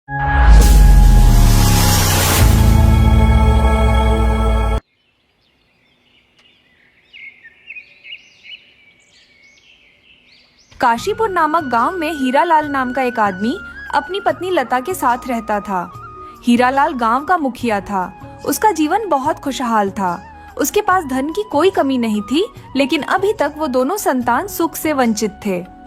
काशीपुर नामक गांव में हीरालाल नाम का एक आदमी अपनी पत्नी लता के साथ रहता था। हीरालाल गांव का मुखिया था। उसका जीवन बहुत खुशहाल था। उसके पास धन की कोई कमी नहीं थी, लेकिन अभी तक वो दोनों संतान सुख से वंचित थे।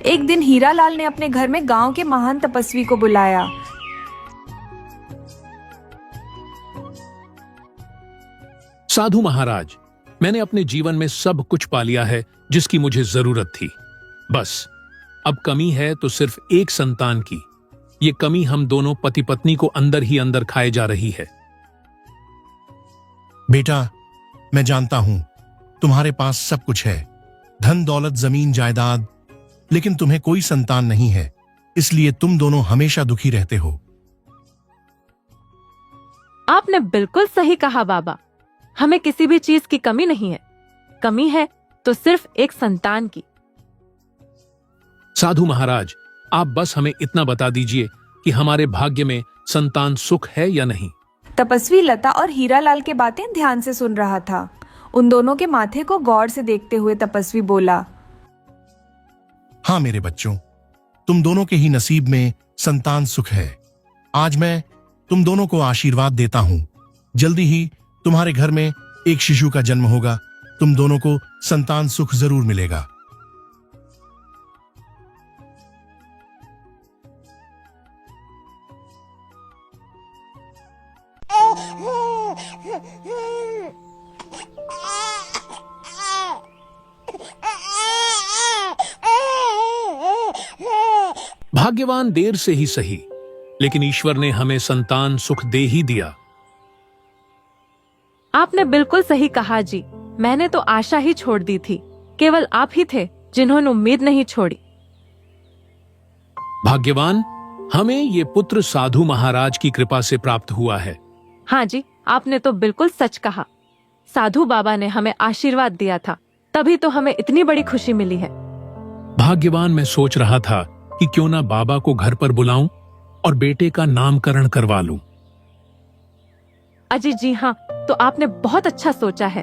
एक दिन हीरालाल ने अपने घर में गांव के महान तपस्वी को बुलाया। साधु महाराज, मैंने अपने जीवन में सब कुछ पा लिया है जिसकी मुझे जरूरत थी। बस अब कमी है तो सिर्फ एक संतान की। ये कमी हम दोनों पति पत्नी को अंदर ही अंदर खाए जा रही है। बेटा, मैं जानता हूं तुम्हारे पास सब कुछ है, धन दौलत जमीन जायदाद, लेकिन तुम्हें कोई संतान नहीं है, इसलिए तुम दोनों हमेशा दुखी रहते हो। आपने बिल्कुल सही कहा बाबा। हमें किसी भी चीज की कमी नहीं है। कमी है तो सिर्फ एक संतान की। साधु महाराज, आप बस हमें इतना बता दीजिए कि हमारे भाग्य में संतान सुख है या नहीं। तपस्वी लता और हीरालाल के बातें ध्यान से सुन रहा था। उन दोनों के माथे को गौर से देखते हुए तपस्वी बोला, हाँ मेरे बच्चों, तुम दोनों के ही नसीब में संतान सुख है। आज मैं तुम दोनों को आशीर्वाद देता हूं। जल्दी ही तुम्हारे घर में एक शिशु का जन्म होगा। तुम दोनों को संतान सुख जरूर मिलेगा। भाग्यवान देर से ही सही, लेकिन ईश्वर ने हमें संतान सुख दे ही दिया। आपने बिल्कुल सही कहा जी। मैंने तो आशा ही छोड़ दी थी। केवल आप ही थे जिन्होंने उम्मीद नहीं छोड़ी। भाग्यवान, हमें ये पुत्र साधु महाराज की कृपा से प्राप्त हुआ है। हाँ जी, आपने तो बिल्कुल सच कहा। साधु बाबा ने हमें आशीर्वाद दिया था, तभी तो हमें इतनी बड़ी खुशी मिली है। भाग्यवान, मैं सोच रहा था कि क्यों ना बाबा को घर पर बुलाऊं और बेटे का नामकरण करवा लूं। अजी जी हाँ, तो आपने बहुत अच्छा सोचा है।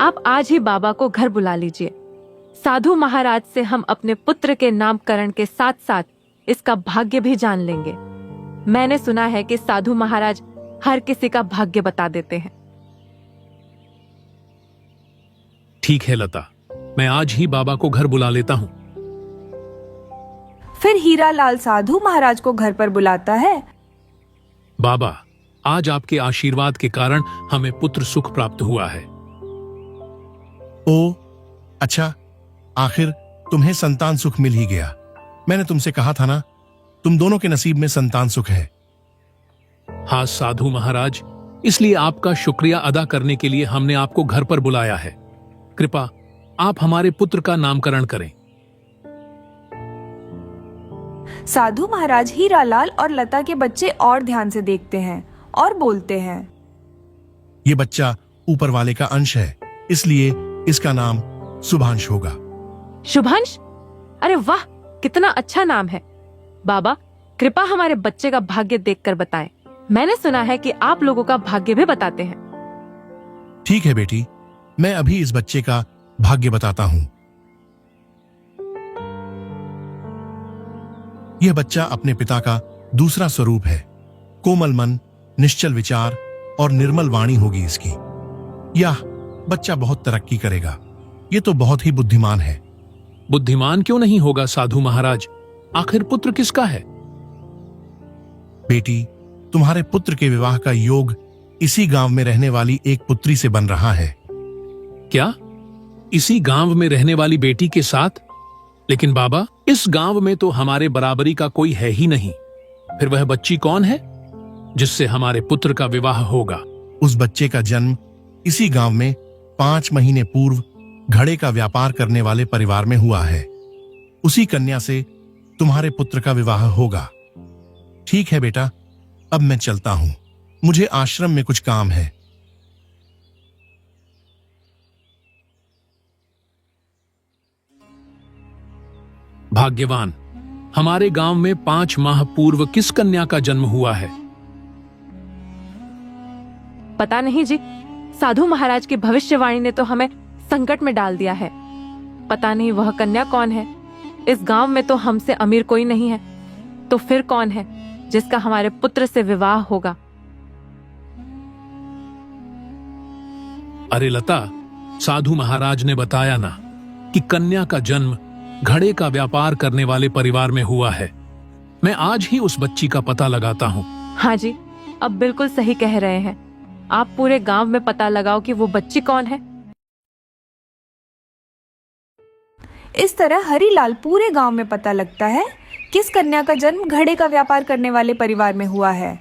आप आज ही बाबा को घर बुला लीजिए। साधु महाराज से हम अपने पुत्र के नामकरण के साथ साथ इसका भाग्य भी जान लेंगे। मैंने सुना है कि साधु महाराज हर किसी का भाग्य बता देते हैं। ठीक है लता, मैं आज ही बाबा को घर बुला लेता हूँ। फिर हीरालाल साधु महाराज को घर पर बुलाता है। बाबा, आज आपके आशीर्वाद के कारण हमें पुत्र सुख प्राप्त हुआ है। ओ अच्छा, आखिर तुम्हें संतान सुख मिल ही गया। मैंने तुमसे कहा था ना, तुम दोनों के नसीब में संतान सुख है। हाँ साधु महाराज, इसलिए आपका शुक्रिया अदा करने के लिए हमने आपको घर पर बुलाया है। कृपा आप हमारे पुत्र का नामकरण करें। साधु महाराज हीरालाल और लता के बच्चे और ध्यान से देखते हैं और बोलते हैं, ये बच्चा ऊपर वाले का अंश है, इसलिए इसका नाम शुभांश होगा। शुभांश? अरे वाह, कितना अच्छा नाम है। बाबा, कृपा हमारे बच्चे का भाग्य देखकर बताएं। मैंने सुना है कि आप लोगों का भाग्य भी बताते हैं। ठीक है बेटी, मैं अभी इस बच्चे का भाग्य बताता हूं। यह बच्चा अपने पिता का दूसरा स्वरूप है। कोमल मन, निश्चल विचार और निर्मल वाणी होगी इसकी। यह बच्चा बहुत तरक्की करेगा। ये तो बहुत ही बुद्धिमान है। बुद्धिमान क्यों नहीं होगा साधु महाराज? आखिर पुत्र किसका है? बेटी, तुम्हारे पुत्र के विवाह का योग इसी गांव में रहने वाली एक पुत्री से बन रहा है। क्या? इसी गांव में रहने वाली बेटी के साथ? लेकिन बाबा, इस गांव में तो हमारे बराबरी का कोई है ही नहीं। फिर वह बच्ची कौन है जिससे हमारे पुत्र का विवाह होगा? उस बच्चे का जन्म इसी गांव में 5 महीने पूर्व घड़े का व्यापार करने वाले परिवार में हुआ है। उसी कन्या से तुम्हारे पुत्र का विवाह होगा। ठीक है बेटा, अब मैं चलता हूं। मुझे आश्रम में कुछ काम है। भाग्यवान, हमारे गांव में 5 माह पूर्व किस कन्या का जन्म हुआ है? पता नहीं जी, साधु महाराज की भविष्यवाणी ने तो हमें संकट में डाल दिया है। पता नहीं वह कन्या कौन है। इस गांव में तो हमसे अमीर कोई नहीं है, तो फिर कौन है जिसका हमारे पुत्र से विवाह होगा? अरे लता, साधु महाराज ने बताया ना कि कन्या का जन्म घड़े का व्यापार करने वाले परिवार में हुआ है। मैं आज ही उस बच्ची का पता लगाता हूँ। हाँ जी, अब बिल्कुल सही कह रहे हैं। आप पूरे गांव में पता लगाओ कि वो बच्ची कौन है। इस तरह हरीलाल पूरे गांव में पता लगता है किस कन्या का जन्म घड़े का व्यापार करने वाले परिवार में हुआ है।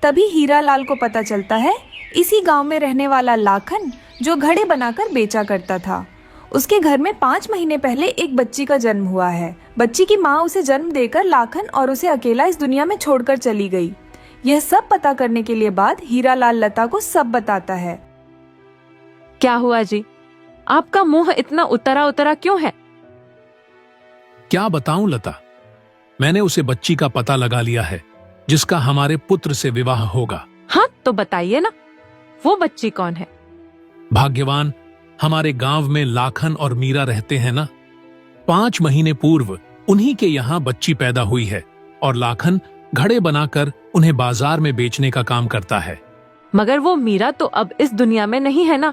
तभी हीरालाल को पता चलता है इसी गांव में रहने वाला लाखन, जो घड़े बनाकर बेचा करता था, उसके घर में 5 महीने पहले एक बच्ची का जन्म हुआ है। बच्ची की माँ उसे जन्म देकर लाखन और उसे अकेला इस दुनिया में छोड़कर चली गई। यह सब पता करने के लिए बाद हीरालाल लता को सब बताता है। क्या हुआ जी, आपका मुंह इतना उतरा उतरा क्यों है? क्या बताऊं लता, मैंने उसे बच्ची का पता लगा लिया है जिसका हमारे पुत्र से विवाह होगा। हाँ तो बताइए ना, वो बच्ची कौन है? भाग्यवान, हमारे गांव में लाखन और मीरा रहते हैं ना। 5 महीने पूर्व उन्हीं के यहाँ बच्ची पैदा हुई है और लाखन घड़े बनाकर उन्हें बाजार में बेचने का काम करता है। मगर वो मीरा तो अब इस दुनिया में नहीं है ना।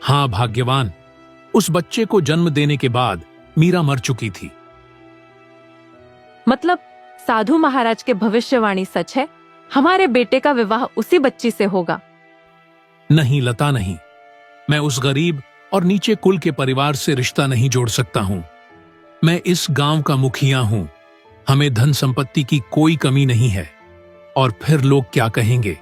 हाँ भाग्यवान, उस बच्चे को जन्म देने के बाद मीरा मर चुकी थी। मतलब साधु महाराज के भविष्यवाणी सच है, हमारे बेटे का विवाह उसी बच्ची से होगा? नहीं लता, नहीं। मैं उस गरीब और नीचे कुल के परिवार से रिश्ता नहीं जोड़ सकता हूं। मैं इस गांव का मुखिया हूं। हमें धन संपत्ति की कोई कमी नहीं है। और फिर लोग क्या कहेंगे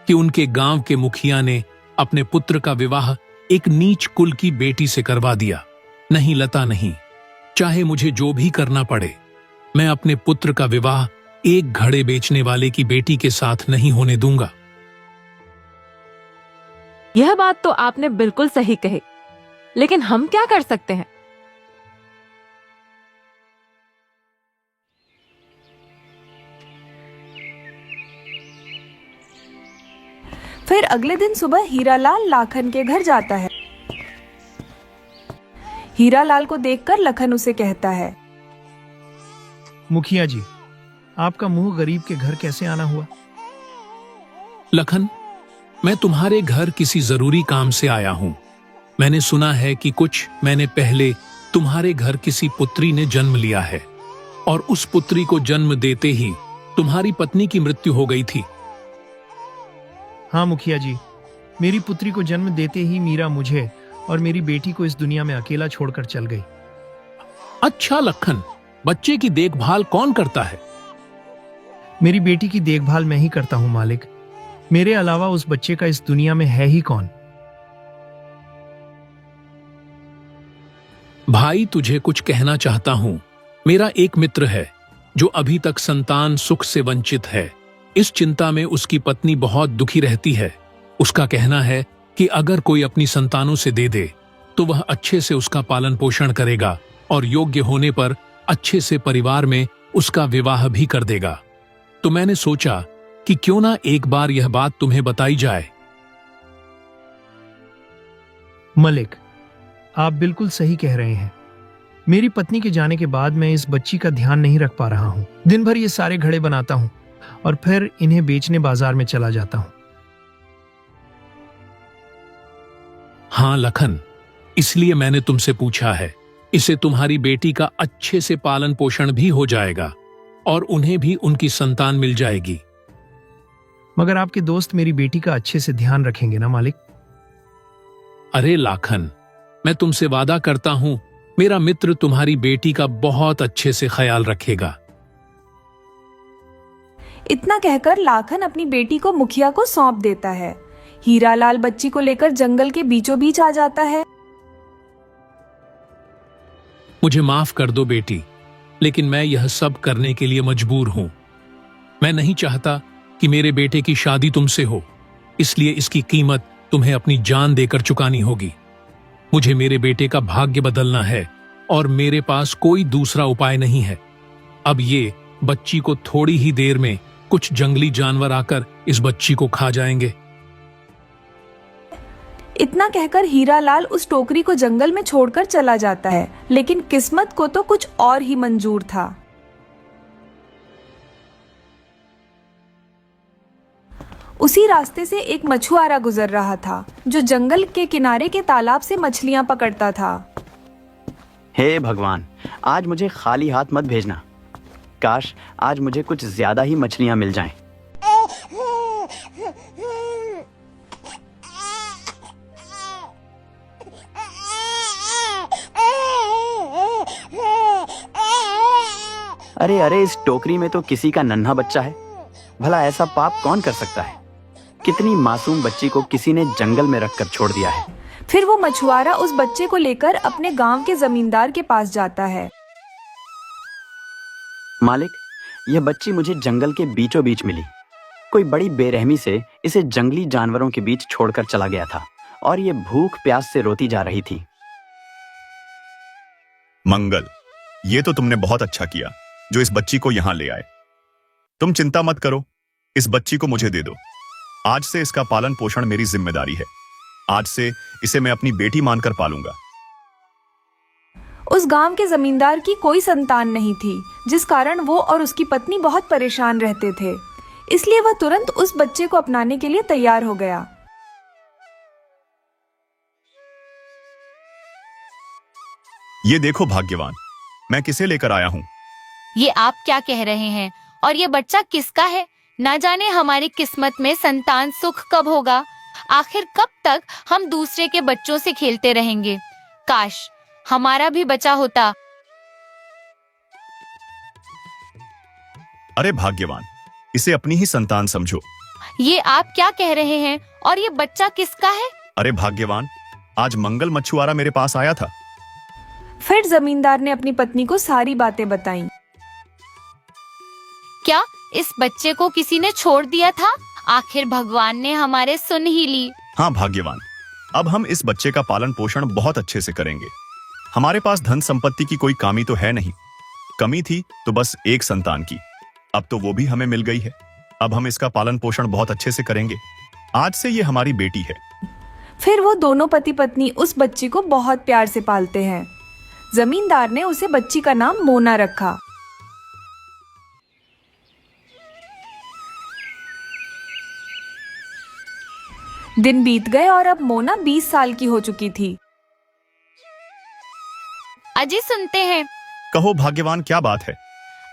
कि उनके गांव के मुखिया ने अपने पुत्र का विवाह एक नीच कुल की बेटी से करवा दिया। नहीं लता, नहीं। चाहे मुझे जो भी करना पड़े, मैं अपने पुत्र का विवाह एक घड़े बेचने वाले की बेटी के साथ नहीं होने दूंगा। यह बात तो आपने बिल्कुल सही कही, लेकिन हम क्या कर सकते हैं? फिर अगले दिन सुबह हीरालाल लाखन के घर जाता है। हीरालाल को देखकर लखन उसे कहता है, मुखिया जी, आपका मुंह गरीब के घर कैसे आना हुआ? लखन, मैं तुम्हारे घर किसी जरूरी काम से आया हूं। मैंने सुना है कि कुछ महीने पहले तुम्हारे घर किसी पुत्री ने जन्म लिया है और उस पुत्री को जन्म देते ही तुम्हारी पत्नी की मृत्यु हो गई थी। हाँ मुखिया जी, मेरी पुत्री को जन्म देते ही मीरा मुझे और मेरी बेटी को इस दुनिया में अकेला छोड़कर चल गई। अच्छा लखन, बच्चे की देखभाल कौन करता है? मेरी बेटी की देखभाल मैं ही करता हूँ मालिक। मेरे अलावा उस बच्चे का इस दुनिया में है ही कौन? भाई, तुझे कुछ कहना चाहता हूं। मेरा एक मित्र है जो अभी तक संतान सुख से वंचित है। इस चिंता में उसकी पत्नी बहुत दुखी रहती है। उसका कहना है कि अगर कोई अपनी संतानों से दे दे तो वह अच्छे से उसका पालन पोषण करेगा और योग्य होने पर अच्छे से परिवार में उसका विवाह भी कर देगा। तो मैंने सोचा कि क्यों ना एक बार यह बात तुम्हें बताई जाए। मलिक, आप बिल्कुल सही कह रहे हैं। मेरी पत्नी के जाने के बाद मैं इस बच्ची का ध्यान नहीं रख पा रहा हूं। दिन भर ये सारे घड़े बनाता हूं और फिर इन्हें बेचने बाजार में चला जाता हूं। हाँ लखन, इसलिए मैंने तुमसे पूछा है। इससे तुम्हारी बेटी का अच्छे से पालन पोषण भी हो जाएगा और उन्हें भी उनकी संतान मिल जाएगी। मगर आपके दोस्त मेरी बेटी का अच्छे से ध्यान रखेंगे ना मालिक? अरे लाखन, मैं तुमसे वादा करता हूं, मेरा मित्र तुम्हारी बेटी का बहुत अच्छे से ख्याल रखेगा। इतना कहकर लाखन अपनी बेटी को मुखिया को सौंप देता है। हीरालाल बच्ची को लेकर जंगल के बीचों बीच आ जाता है। मुझे माफ कर दो बेटी, लेकिन मैं यह सब करने के लिए मजबूर हूं। मैं नहीं चाहता कि मेरे बेटे की शादी तुमसे हो, इसलिए इसकी कीमत तुम्हें अपनी जान देकर चुकानी होगी। मुझे मेरे बेटे का भाग्य बदलना है और मेरे पास कोई दूसरा उपाय नहीं है। अब ये बच्ची को थोड़ी ही देर में कुछ जंगली जानवर आकर इस बच्ची को खा जाएंगे। इतना कहकर हीरालाल उस टोकरी को जंगल में छोड़कर चला जाता है, लेकिन किस्मत को तो कुछ और ही मंजूर था। उसी रास्ते से एक मछुआरा गुजर रहा था, जो जंगल के किनारे के तालाब से मछलियां पकड़ता था। हे भगवान, आज मुझे खाली हाथ मत भेजना। काश आज मुझे कुछ ज्यादा ही मछलियां मिल जाएं। अरे अरे, इस टोकरी में तो किसी का नन्हा बच्चा है। भला ऐसा पाप कौन कर सकता है? कितनी मासूम बच्ची को किसी ने जंगल में रखकर छोड़ दिया है। फिर वो मछुआरा उस बच्चे को लेकर अपने गांव के जमींदार के पास जाता है। मालिक, यह बच्ची मुझे जंगल के बीचों बीच मिली। कोई बड़ी बेरहमी से इसे जंगली जानवरों के बीच छोड़कर चला गया था और ये भूख प्यास से रोती जा रही थी। मंगल, ये तो तुमने बहुत अच्छा किया जो इस बच्ची को यहां ले आए। तुम चिंता मत करो, इस बच्ची को मुझे दे दो। आज से इसका पालन पोषण मेरी जिम्मेदारी है। आज से इसे मैं अपनी बेटी मानकर पालूंगा। उस गांव के जमींदार की कोई संतान नहीं थी, जिस कारण वो और उसकी पत्नी बहुत परेशान रहते थे। इसलिए वह तुरंत उस बच्चे को अपनाने के लिए तैयार हो गया। ये देखो भाग्यवान, मैं किसे लेकर आया हूं। ये आप क्या कह रहे हैं? और ये बच्चा किसका है? ना जाने हमारी किस्मत में संतान सुख कब होगा। आखिर कब तक हम दूसरे के बच्चों से खेलते रहेंगे? काश हमारा भी बचा होता। अरे भाग्यवान, इसे अपनी ही संतान समझो। ये आप क्या कह रहे हैं? और ये बच्चा किसका है? अरे भाग्यवान, आज मंगल मछुआरा मेरे पास आया था। फिर जमींदार ने अपनी पत्नी को सारी बातें बताईं। क्या इस बच्चे को किसी ने छोड़ दिया था? आखिर भगवान ने हमारे सुन ही ली। हाँ भाग्यवान, अब हम इस बच्चे का पालन पोषण बहुत अच्छे से करेंगे। हमारे पास धन संपत्ति की कोई कमी तो है नहीं। कमी थी तो बस एक संतान की, अब तो वो भी हमें मिल गई है। अब हम इसका पालन पोषण बहुत अच्छे से करेंगे। आज से ये हमारी बेटी है। फिर वो दोनों पति पत्नी उस बच्ची को बहुत प्यार से पालते हैं। जमींदार ने उसे बच्ची का नाम मोना रखा। दिन बीत गए और अब मोना 20 साल की हो चुकी थी। अजय सुनते हैं। कहो भाग्यवान, क्या बात है?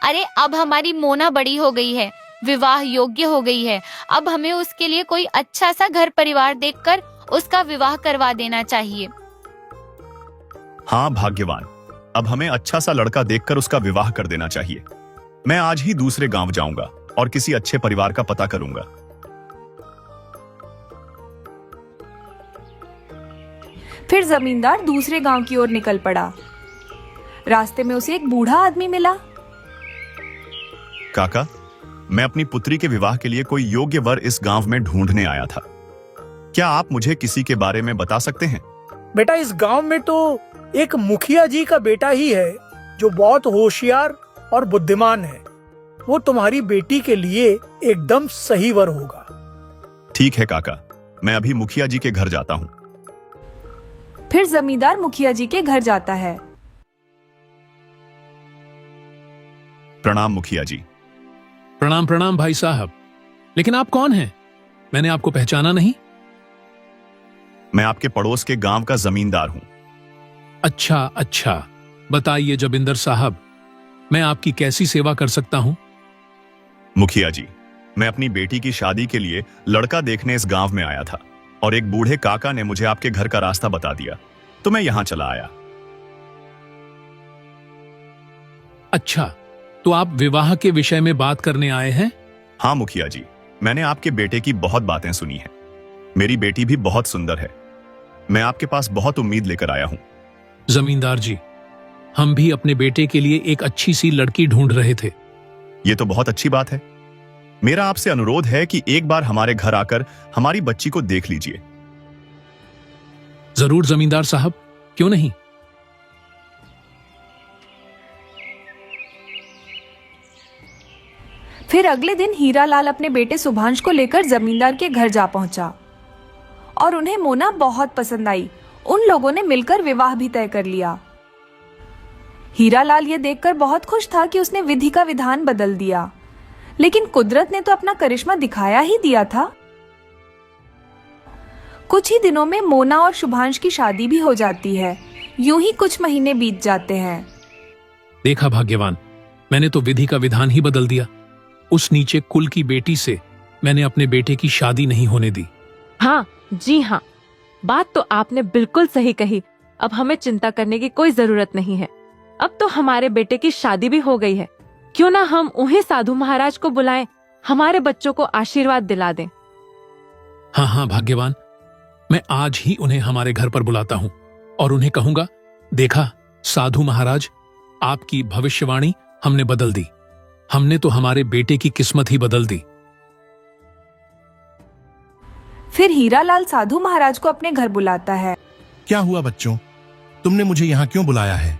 अरे अब हमारी मोना बड़ी हो गई है, विवाह योग्य हो गई है। अब हमें उसके लिए कोई अच्छा सा घर परिवार देखकर उसका विवाह करवा देना चाहिए। हाँ भाग्यवान, अब हमें अच्छा सा लड़का देखकर उसका विवाह कर देना चाहिए। मैं आज ही दूसरे गांव जाऊंगा और किसी अच्छे परिवार का पता करूंगा। फिर जमींदार दूसरे गांव की ओर निकल पड़ा। रास्ते में उसे एक बूढ़ा आदमी मिला। काका, मैं अपनी पुत्री के विवाह के लिए कोई योग्य वर इस गांव में ढूंढने आया था। क्या आप मुझे किसी के बारे में बता सकते हैं? बेटा, इस गांव में तो एक मुखिया जी का बेटा ही है जो बहुत होशियार और बुद्धिमान है। वो तुम्हारी बेटी के लिए एकदम सही वर होगा। ठीक है काका, मैं अभी मुखिया जी के घर जाता हूँ। फिर जमींदार मुखिया जी के घर जाता है। प्रणाम मुखिया जी। प्रणाम प्रणाम भाई साहब। लेकिन आप कौन हैं? मैंने आपको पहचाना नहीं। मैं आपके पड़ोस के गांव का जमींदार हूं। अच्छा अच्छा, बताइए जबिंदर साहब, मैं आपकी कैसी सेवा कर सकता हूं? मुखिया जी, मैं अपनी बेटी की शादी के लिए लड़का देखने इस गांव में आया था और एक बूढ़े काका ने मुझे आपके घर का रास्ता बता दिया, तो मैं यहां चला आया। अच्छा, तो आप विवाह के विषय में बात करने आए हैं? हाँ मुखिया जी, मैंने आपके बेटे की बहुत बातें सुनी हैं। मेरी बेटी भी बहुत सुंदर है। मैं आपके पास बहुत उम्मीद लेकर आया हूं। जमींदार जी, हम भी अपने बेटे के लिए एक अच्छी सी लड़की ढूंढ रहे थे। ये तो बहुत अच्छी बात है। मेरा आपसे अनुरोध है कि एक बार हमारे घर आकर हमारी बच्ची को देख लीजिए। जरूर जमींदार साहब, क्यों नहीं। फिर अगले दिन हीरालाल अपने बेटे सुभांश को लेकर जमींदार के घर जा पहुंचा और उन्हें मोना बहुत पसंद आई। उन लोगों ने मिलकर विवाह भी तय कर लिया। हीरालाल ये देखकर बहुत खुश था कि उसने विधि का विधान बदल दिया, लेकिन कुदरत ने तो अपना करिश्मा दिखाया ही दिया था। कुछ ही दिनों में मोना और शुभांश की शादी भी हो जाती है। यूं ही कुछ महीने बीत जाते हैं। देखा भाग्यवान, मैंने तो विधि का विधान ही बदल दिया। उस नीचे कुल की बेटी से मैंने अपने बेटे की शादी नहीं होने दी। हाँ जी हाँ, बात तो आपने बिल्कुल सही कही। अब हमें चिंता करने की कोई जरूरत नहीं है। अब तो हमारे बेटे की शादी भी हो गई है। क्यों ना हम उन्हें साधु महाराज को बुलाएं, हमारे बच्चों को आशीर्वाद दिला दें। हाँ हाँ भाग्यवान, मैं आज ही उन्हें हमारे घर पर बुलाता हूँ और उन्हें कहूंगा, देखा साधु महाराज, आपकी भविष्यवाणी हमने बदल दी। हमने तो हमारे बेटे की किस्मत ही बदल दी। फिर हीरालाल साधु महाराज को अपने घर बुलाता है। क्या हुआ बच्चों, तुमने मुझे यहाँ क्यों बुलाया है?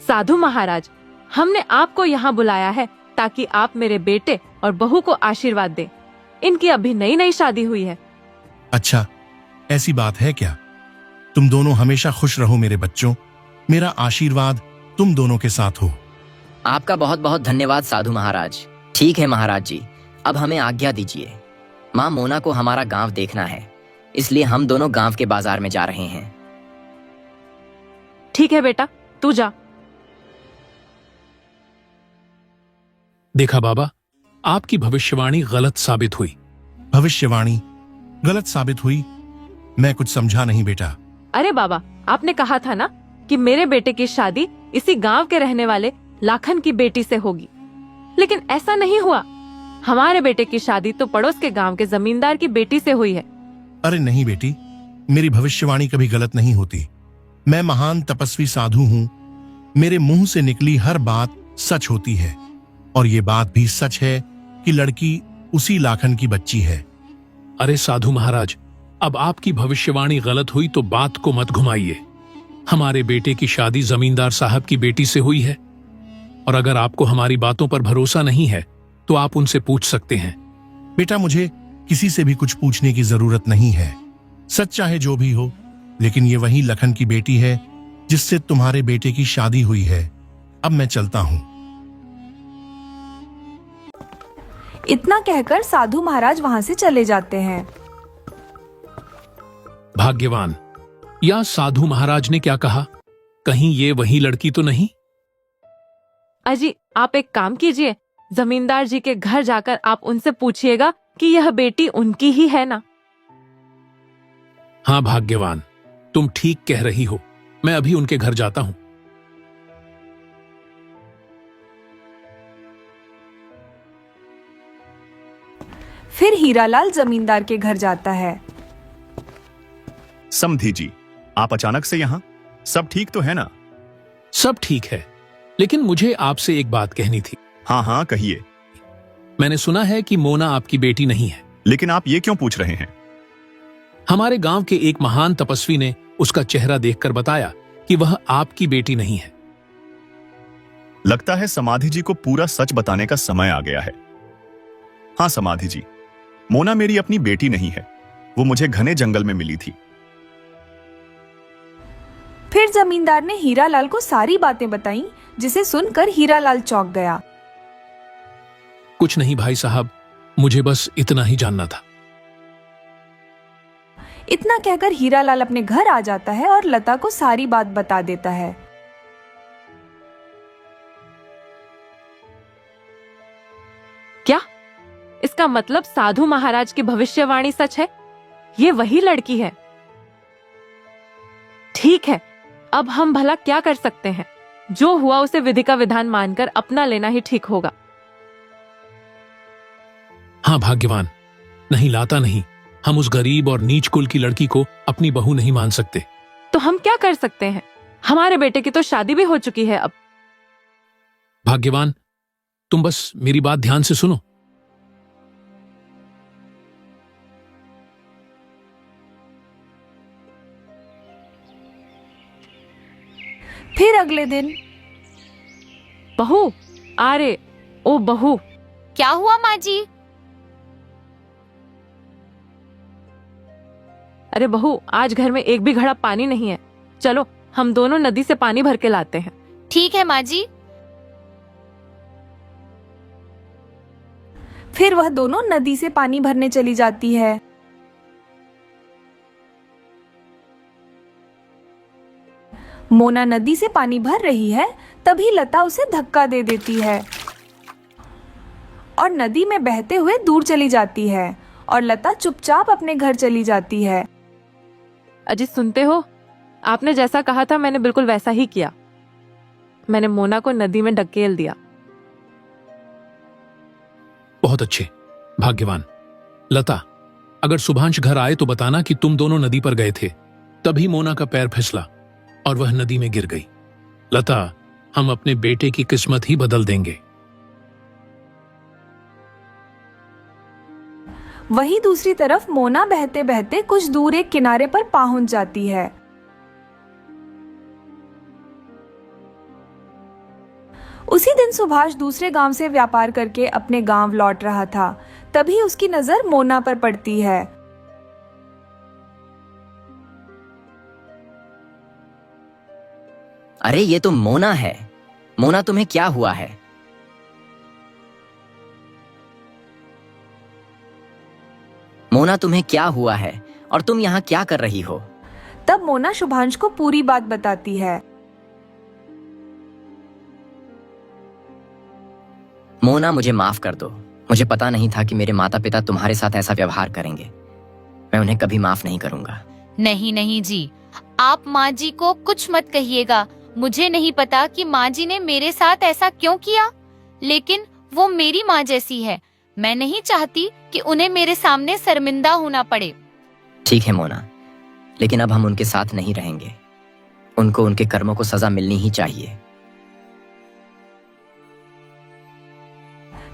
साधु महाराज, हमने आपको यहाँ बुलाया है ताकि आप मेरे बेटे और बहू को आशीर्वाद दें। इनकी अभी नई नई शादी हुई है। अच्छा, ऐसी बात है क्या? तुम दोनों हमेशा खुश रहो मेरे बच्चों। मेरा आशीर्वाद तुम दोनों के साथ हो। आपका बहुत बहुत धन्यवाद साधु महाराज। ठीक है महाराज जी, अब हमें आज्ञा दीजिए। माँ मोना को हमारा गांव देखना है, इसलिए हम दोनों गांव के बाजार में जा रहे हैं। ठीक है बेटा, तू जा। देखा बाबा, आपकी भविष्यवाणी गलत साबित हुई। भविष्यवाणी गलत साबित हुई? मैं कुछ समझा नहीं बेटा। अरे बाबा, आपने कहा था ना कि मेरे बेटे की शादी इसी गांव के रहने वाले लाखन की बेटी से होगी, लेकिन ऐसा नहीं हुआ। हमारे बेटे की शादी तो पड़ोस के गांव के जमींदार की बेटी से हुई है। अरे नहीं बेटी, मेरी भविष्यवाणी कभी गलत नहीं होती। मैं महान तपस्वी साधु हूँ। मेरे मुंह से निकली हर बात सच होती है, और ये बात भी सच है कि लड़की उसी लाखन की बच्ची है। अरे साधु महाराज, अब आपकी भविष्यवाणी गलत हुई तो बात को मत घुमाइए। हमारे बेटे की शादी जमींदार साहब की बेटी से हुई है, और अगर आपको हमारी बातों पर भरोसा नहीं है तो आप उनसे पूछ सकते हैं। बेटा, मुझे किसी से भी कुछ पूछने की जरूरत नहीं है। सच चाहे जो भी हो, लेकिन ये वही लखन की बेटी है जिससे तुम्हारे बेटे की शादी हुई है। अब मैं चलता हूँ। इतना कहकर साधु महाराज वहां से चले जाते हैं। भाग्यवान, या साधु महाराज ने क्या कहा? कहीं ये वही लड़की तो नहीं? अजी, आप एक काम कीजिए, जमींदार जी के घर जाकर आप उनसे पूछिएगा कि यह बेटी उनकी ही है ना। हाँ भाग्यवान, तुम ठीक कह रही हो। मैं अभी उनके घर जाता हूं। फिर हीरालाल जमींदार के घर जाता है। समधी जी, आप अचानक से यहाँ? सब ठीक तो है ना? सब ठीक है, लेकिन मुझे आपसे एक बात कहनी थी। हाँ हाँ कहिए। मैंने सुना है कि मोना आपकी बेटी नहीं है। लेकिन आप ये क्यों पूछ रहे हैं? हमारे गांव के एक महान तपस्वी ने उसका चेहरा देखकर बताया कि वह आपकी बेटी नहीं है। लगता है समाधि जी को पूरा सच बताने का समय आ गया है। हाँ समाधि जी, मोना मेरी अपनी बेटी नहीं है। वो मुझे घने जंगल में मिली थी। फिर जमींदार ने हीरालाल को सारी बातें बताईं, जिसे सुनकर हीरालाल चौंक गया। कुछ नहीं भाई साहब, मुझे बस इतना ही जानना था। इतना कहकर हीरालाल अपने घर आ जाता है और लता को सारी बात बता देता है। क्या इसका मतलब साधु महाराज की भविष्यवाणी सच है? ये वही लड़की है। ठीक है, अब हम भला क्या कर सकते हैं? जो हुआ उसे विधि का विधान मानकर अपना लेना ही ठीक होगा। हाँ भाग्यवान, नहीं लाता नहीं, हम उस गरीब और नीच कुल की लड़की को अपनी बहू नहीं मान सकते। तो हम क्या कर सकते हैं? हमारे बेटे की तो शादी भी हो चुकी है अब। भाग्यवान, तुम बस मेरी बात ध्यान से सुनो। फिर अगले दिन। बहू, अरे ओ बहू। क्या हुआ माँ जी? अरे बहू, आज घर में एक भी घड़ा पानी नहीं है। चलो हम दोनों नदी से पानी भर के लाते हैं। ठीक है माँ जी। फिर वह दोनों नदी से पानी भरने चली जाती है। मोना नदी से पानी भर रही है, तभी लता उसे धक्का दे देती है और नदी में बहते हुए दूर चली जाती है और लता चुपचाप अपने घर चली जाती है। अजी सुनते हो, आपने जैसा कहा था मैंने बिल्कुल वैसा ही किया। मैंने मोना को नदी में ढकेल दिया। बहुत अच्छे, भाग्यवान। लता, अगर सुभांश घर आए तो बताना कि तुम दोनों नदी पर गए थे। तभी मोना का पैर फिसला और वह नदी में गिर गई। लता, हम अपने बेटे की किस्मत ही बदल देंगे। वहीं दूसरी तरफ मोना बहते बहते कुछ दूर एक किनारे पर पहुंच जाती है। उसी दिन सुभाष दूसरे गांव से व्यापार करके अपने गांव लौट रहा था। तभी उसकी नजर मोना पर पड़ती है। अरे ये तो मोना है। मोना, तुम्हें क्या हुआ है? मोना, तुम्हें क्या हुआ है और तुम यहाँ क्या कर रही हो? तब मोना शुभांश को पूरी बात बताती है। मोना, मुझे माफ कर दो। मुझे पता नहीं था कि मेरे माता पिता तुम्हारे साथ ऐसा व्यवहार करेंगे। मैं उन्हें कभी माफ नहीं करूंगा। नहीं नहीं जी, आप माँ जी को कुछ मत कहिएगा। मुझे नहीं पता कि माँ जी ने मेरे साथ ऐसा क्यों किया, लेकिन वो मेरी माँ जैसी है। मैं नहीं चाहती कि उन्हें मेरे सामने शर्मिंदा होना पड़े। ठीक है मोना, लेकिन अब हम उनके साथ नहीं रहेंगे। उनको उनके कर्मों को सजा मिलनी ही चाहिए।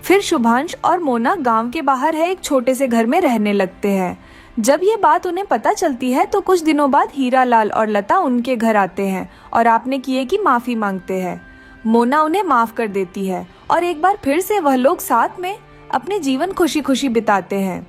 फिर शुभांश और मोना गांव के बाहर है एक छोटे से घर में रहने लगते हैं। जब ये बात उन्हें पता चलती है तो कुछ दिनों बाद हीरालाल और लता उनके घर आते हैं और आपने किए की माफी मांगते हैं। मोना उन्हें माफ कर देती है और एक बार फिर से वह लोग साथ में अपने जीवन खुशी खुशी बिताते हैं।